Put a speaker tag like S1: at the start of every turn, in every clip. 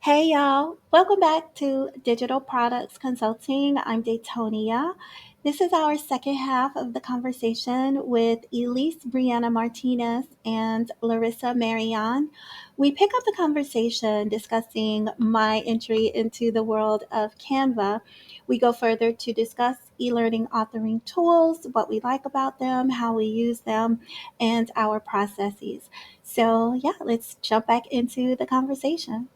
S1: Hey y'all, welcome back to Digital Products Consulting. I'm Daytonia. This is our second half of the conversation with Elise Brianna Martinez and Larissa Marion. We pick up the conversation discussing my entry into the world of Canva. We go further to discuss e-learning authoring tools, what we like about them, how we use them, and our processes. So yeah, let's jump back into the conversation.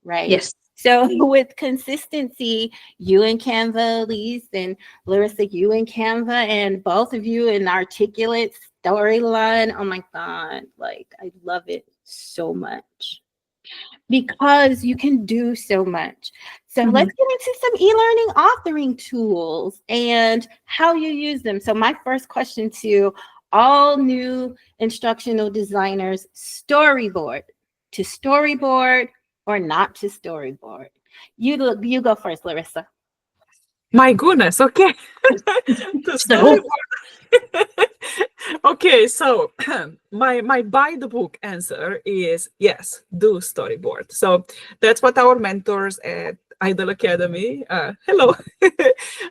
S1: Right.
S2: Yes.
S1: So with consistency, you and Canva, Elise, and Larissa, you and Canva, and both of you an articulate storyline. Oh my God. Like, I love it so much because you can do so much. So let's get into some e-learning authoring tools and how you use them. So my first question to all new instructional designers, to storyboard or not to storyboard? You go first, Larissa.
S3: My goodness, okay. The
S2: So,
S3: storyboard. Okay, so my by the book answer is yes, do storyboard. So that's what our mentors at Idol Academy, hello,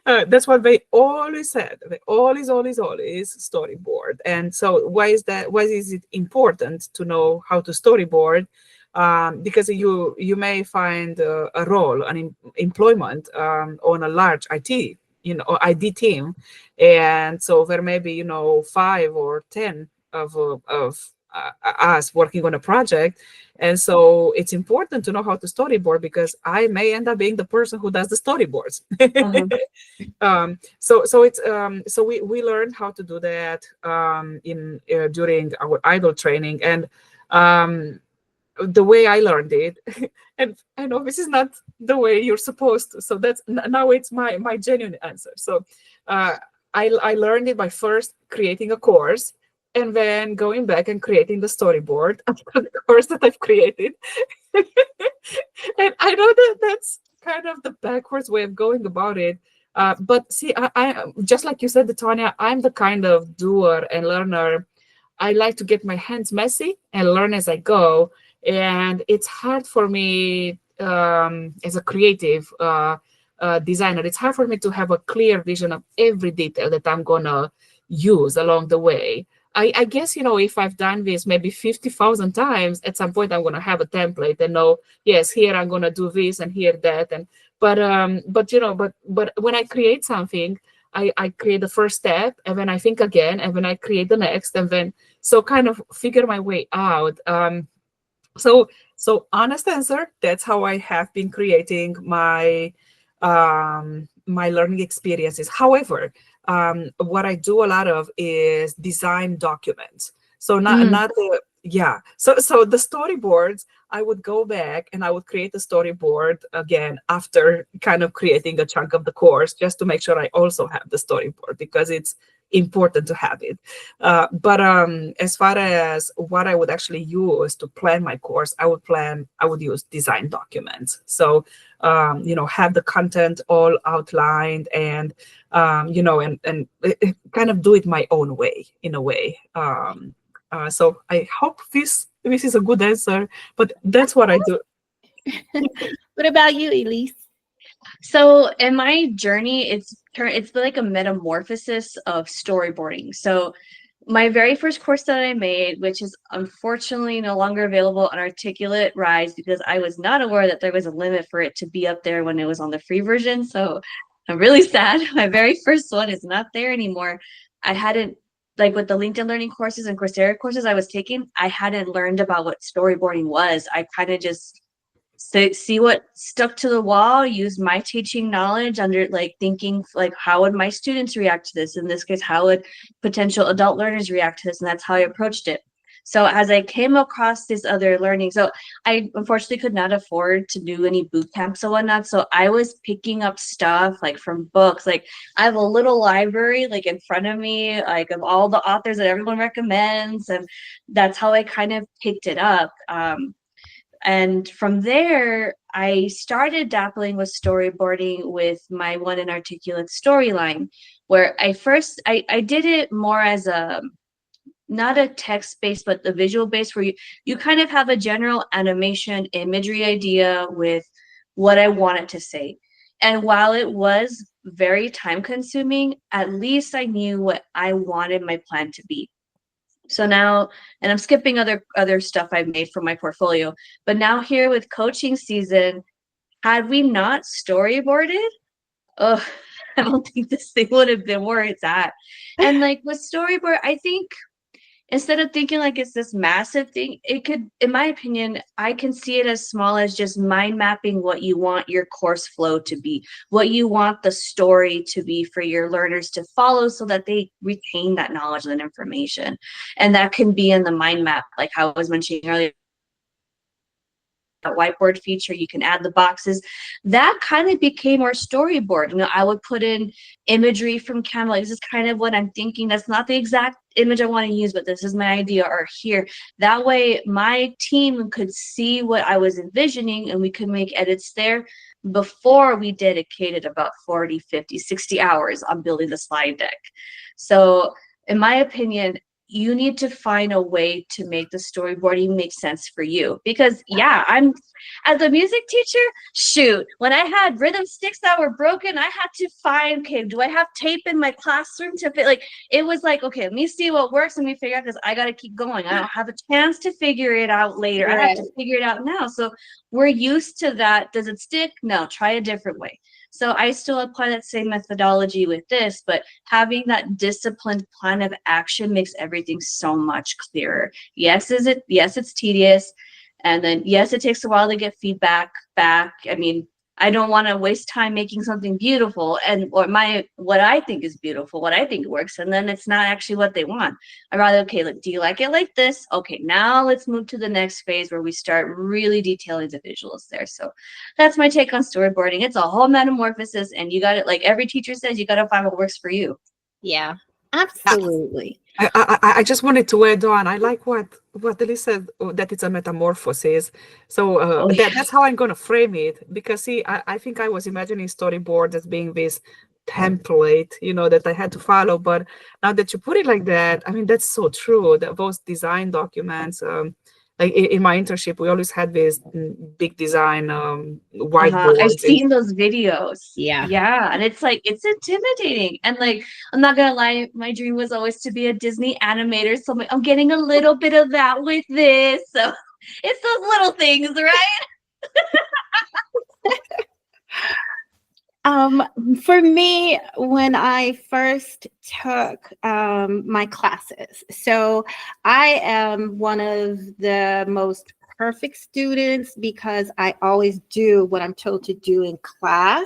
S3: that's what they always said. They always storyboard. And so why is that? Why is it important to know how to storyboard? Because you may find a role, employment on a large IT, or ID team, and so there may be 5 or 10 of us working on a project, and so it's important to know how to storyboard because I may end up being the person who does the storyboards. So we learned how to do that in during our idol training, and the way I learned it, and I know this is not the way you're supposed to. So that's now it's my genuine answer. So I learned it by first creating a course and then going back and creating the storyboard of the course that I've created. And I know that that's kind of the backwards way of going about it. But see, I just like you said, Tanya, I'm the kind of doer and learner. I like to get my hands messy and learn as I go. And it's hard for me as a creative designer, it's hard for me to have a clear vision of every detail that I'm going to use along the way. I guess, if I've done this maybe 50,000 times, at some point I'm going to have a template and know, yes, here I'm going to do this and here that. And but when I create something, I create the first step and then I think again and then I create the next and then so kind of figure my way out. So honest answer, that's how I have been creating my learning experiences. However, what I do a lot of is design documents. So not the yeah. So the storyboards, I would go back and I would create a storyboard again after kind of creating a chunk of the course, just to make sure I also have the storyboard because it's important to have it. But as far as what I would actually use to plan my course, I would use design documents. So have the content all outlined and and kind of do it my own way in a way. So I hope this is a good answer, but that's what I do.
S1: What about you, Elise?
S2: so in my journey, it's like a metamorphosis of storyboarding. So my very first course that I made, which is unfortunately no longer available on Articulate Rise because I was not aware that there was a limit for it to be up there when it was on the free version. So I'm really sad. My very first one is not there anymore. I hadn't, like with the LinkedIn Learning courses and Coursera courses I was taking, I hadn't learned about what storyboarding was. I kind of just see what stuck to the wall, use my teaching knowledge under like thinking like how would my students react to this, in this case how would potential adult learners react to this, and that's how I approached it. So as I came across this other learning, so I unfortunately could not afford to do any boot camps and whatnot, so I was picking up stuff like from books. Like I have a little library like in front of me, like of all the authors that everyone recommends, and that's how I kind of picked it up. And from there, I started dabbling with storyboarding with my one inarticulate storyline, where I did it more as a not a text based, but the visual based, where you kind of have a general animation imagery idea with what I want it to say. And while it was very time consuming, at least I knew what I wanted my plan to be. So now, and I'm skipping other stuff I've made for my portfolio, but now here with coaching season, had we not storyboarded, oh, I don't think this thing would have been where it's at. And like with storyboard, I think instead of thinking like it's this massive thing, it could, in my opinion, I can see it as small as just mind mapping what you want your course flow to be, what you want the story to be for your learners to follow so that they retain that knowledge and information. And that can be in the mind map, like how I was mentioning earlier, that whiteboard feature, you can add the boxes. That kind of became our storyboard. You know, I would put in imagery from Canva. Like, this is kind of what I'm thinking. That's not the exact image I want to use, but this is my idea, or here. That way my team could see what I was envisioning and we could make edits there before we dedicated about 40, 50, 60 hours on building the slide deck. So in my opinion, you need to find a way to make the storyboarding make sense for you. Because yeah, I'm, as a music teacher, shoot, when I had rhythm sticks that were broken, I had to find, okay, do I have tape in my classroom to fit? Like, it was like, okay, let me see what works, let me figure out, because I got to keep going. I don't have a chance to figure it out later. I have to figure it out now. So we're used to that. Does it stick? No, try a different way. So I still apply that same methodology with this, but having that disciplined plan of action makes everything so much clearer. Yes, it's tedious. And then yes, it takes a while to get feedback back. I mean, I don't want to waste time making something beautiful and what I think is beautiful, what I think works, and then it's not actually what they want. I'd rather, okay, look, do you like it like this? Okay, now let's move to the next phase where we start really detailing the visuals there. So that's my take on storyboarding. It's a whole metamorphosis, and you got it. Like every teacher says, you got to find what works for you.
S1: Yeah, absolutely.
S3: I just wanted to add on. I like what Elise said, that it's a metamorphosis. So that's how I'm going to frame it. Because see, I think I was imagining storyboard as being this template, that I had to follow. But now that you put it like that, I mean, that's so true. Those design documents, like in my internship, we always had this big design whiteboards.
S2: I've seen those videos.
S1: Yeah.
S2: Yeah. And it's like, it's intimidating. And like, I'm not going to lie, my dream was always to be a Disney animator. So I'm getting a little bit of that with this. So it's those little things, right?
S1: For me, when I first took my classes, so I am one of the most perfect students because I always do what I'm told to do in class,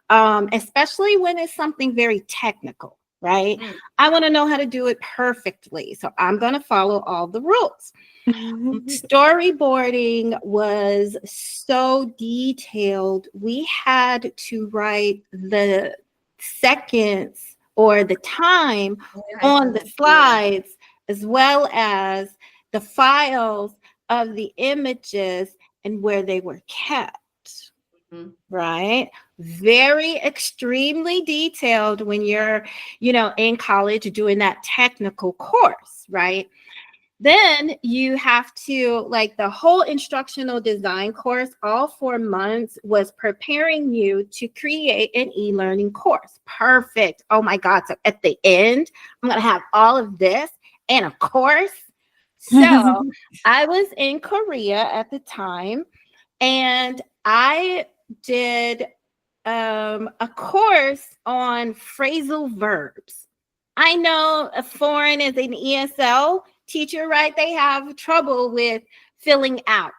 S1: especially when it's something very technical, right? I want to know how to do it perfectly. So I'm going to follow all the rules. Storyboarding was so detailed. We had to write the seconds or the time on the slides, as well as the files of the images and where they were kept. Right? Very extremely detailed when you're, in college doing that technical course, right? Then you have to, like, the whole instructional design course, all 4 months was preparing you to create an e-learning course. Perfect. Oh my God. So at the end, I'm going to have all of this and a course. So I was in Korea at the time, and I did a course on phrasal verbs. I know a foreign is an ESL teacher, right? They have trouble with filling out,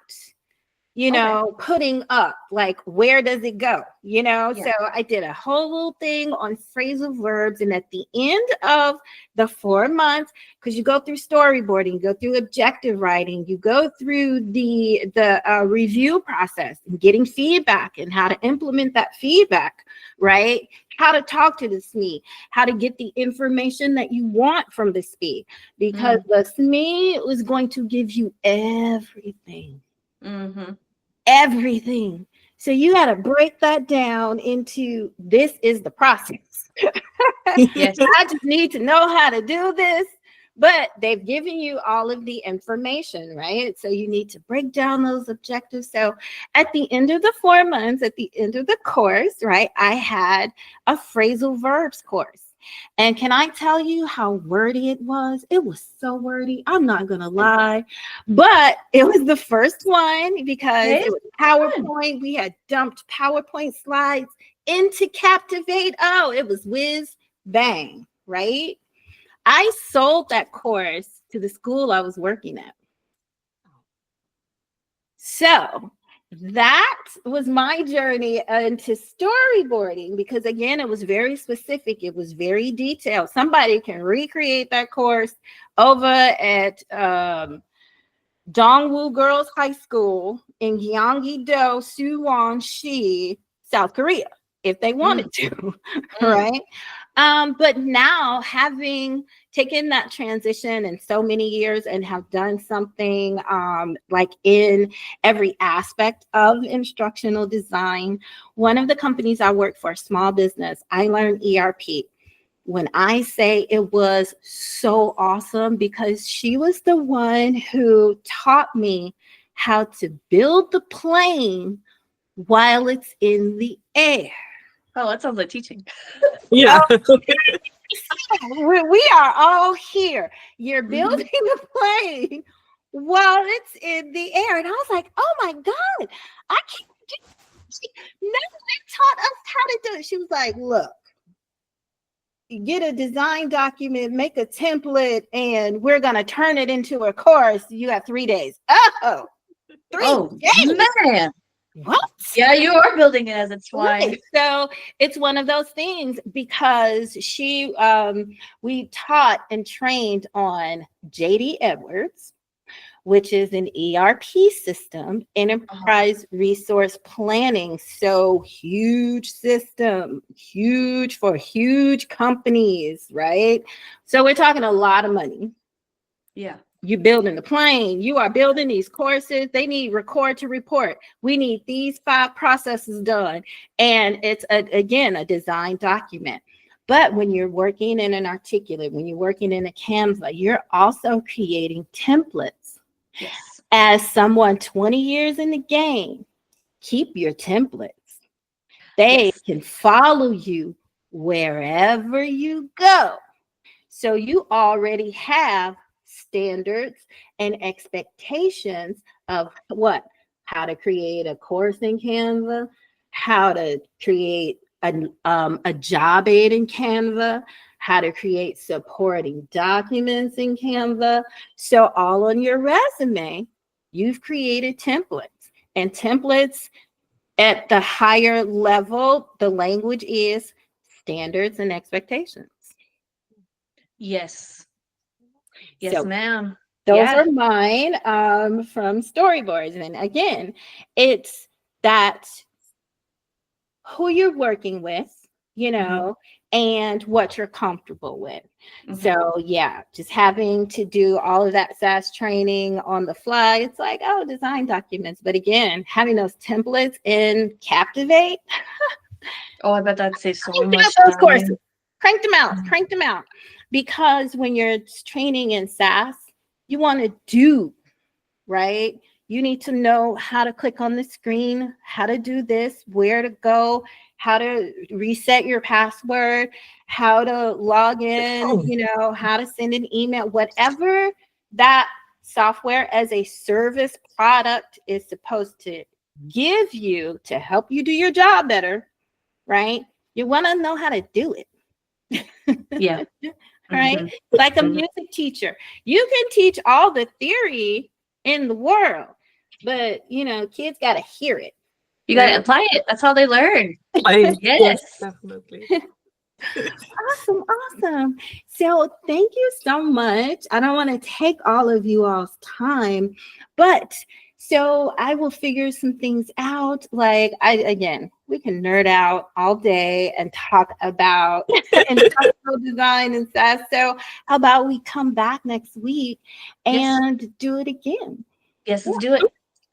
S1: putting up, like, where does it go? So I did a whole little thing on phrasal verbs. And at the end of the 4 months, because you go through storyboarding, you go through objective writing, you go through the review process and getting feedback and how to implement that feedback, right? How to talk to the SME, how to get the information that you want from the SME, because the SME is going to give you everything. Everything. So you got to break that down into, this is the process. Yes. I just need to know how to do this, But they've given you all of the information, right? So you need to break down those objectives. So at the end of the 4 months, at the end of the course, right, I had a phrasal verbs course. And can I tell you how wordy it was? It was so wordy. I'm not going to lie. But it was the first one because
S2: Okay.
S1: it was PowerPoint. We had dumped PowerPoint slides into Captivate. Oh, it was whiz bang, right? I sold that course to the school I was working at. So that was my journey into storyboarding because, again, it was very specific. It was very detailed. Somebody can recreate that course over at Dongwoo Girls High School in Gyeonggi-do, Suwon-si, South Korea, if they wanted to, right? But now, having taken that transition in so many years and have done something like in every aspect of instructional design, one of the companies I work for, small business, I learned ERP. When I say it was so awesome, because she was the one who taught me how to build the plane while it's in the air.
S2: Oh, that sounds like teaching.
S3: Yeah.
S1: We are all here. You're building a plane while it's in the air. And I was like, oh my God, I can't do it. No, they taught us how to do it. She was like, look, you get a design document, make a template, and we're going to turn it into a course. You have 3 days. Oh, 3 days.
S2: Man.
S1: What?
S2: Yeah, you are building it as it's flying.
S1: Right. So it's one of those things because we taught and trained on JD Edwards, which is an ERP system, enterprise resource planning. So huge system, huge for huge companies, right? So we're talking a lot of money.
S2: Yeah.
S1: You building the plane, you are building these courses. They need record to report. We need these 5 processes done. And it's again a design document. But when you're working in an articulate, when you're working in a Canva, you're also creating templates.
S2: Yes.
S1: As someone 20 years in the game, keep your templates. They can follow you wherever you go. So you already have standards and expectations of what? How to create a course in Canva, how to create a job aid in Canva, how to create supporting documents in Canva. So all on your resume, you've created templates. And templates at the higher level, the language is standards and expectations.
S2: Yes. Yes,
S1: So
S2: ma'am.
S1: those are mine from storyboards. And again, it's that who you're working with, you know, and what you're comfortable with. So yeah, just having to do all of that SaaS training on the fly. It's like, oh, design documents. But again, having those templates in Captivate.
S2: Oh, I bet that saves so much
S1: Those
S2: time.
S1: courses. Crank them out. Because when you're training in SaaS, you want to do, right? You need to know how to click on the screen, how to do this, where to go, how to reset your password, how to log in, you know, how to send an email, whatever that software as a service product is supposed to give you to help you do your job better, right? You want to know how to do it.
S2: Yeah.
S1: Right? Like a music teacher. You can teach all the theory in the world, but you know, kids got to hear it.
S2: You got to apply it. That's how they learn.
S3: Yes, definitely.
S1: Awesome. So thank you so much. I don't want to take all of you all's time, but so I will figure some things out. Like again, we can nerd out all day and talk about instructional design and SaaS. So how about we come back next week and do it again?
S2: Yes, let's do it.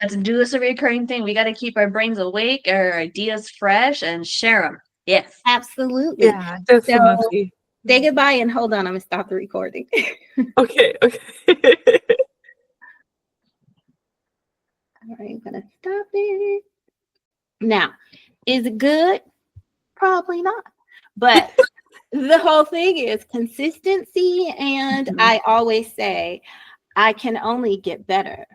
S2: Let's do this a recurring thing. We got to keep our brains awake, our ideas fresh, and share them. Yes.
S1: Absolutely.
S3: Yeah, definitely.
S1: Say goodbye and hold on. I'm going to stop the recording.
S3: Okay.
S1: All right, I'm going to stop it. Now, is it good? Probably not. But the whole thing is consistency. And I always say, I can only get better.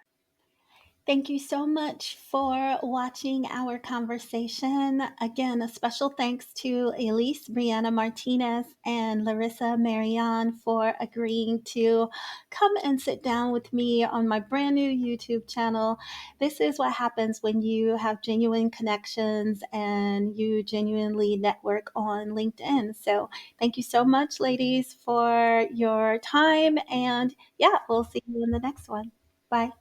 S1: Thank you so much for watching our conversation. Again, a special thanks to Elise Brianna Martinez and Larissa Marianne for agreeing to come and sit down with me on my brand new YouTube channel. This is what happens when you have genuine connections and you genuinely network on LinkedIn. So thank you so much, ladies, for your time. And yeah, we'll see you in the next one. Bye.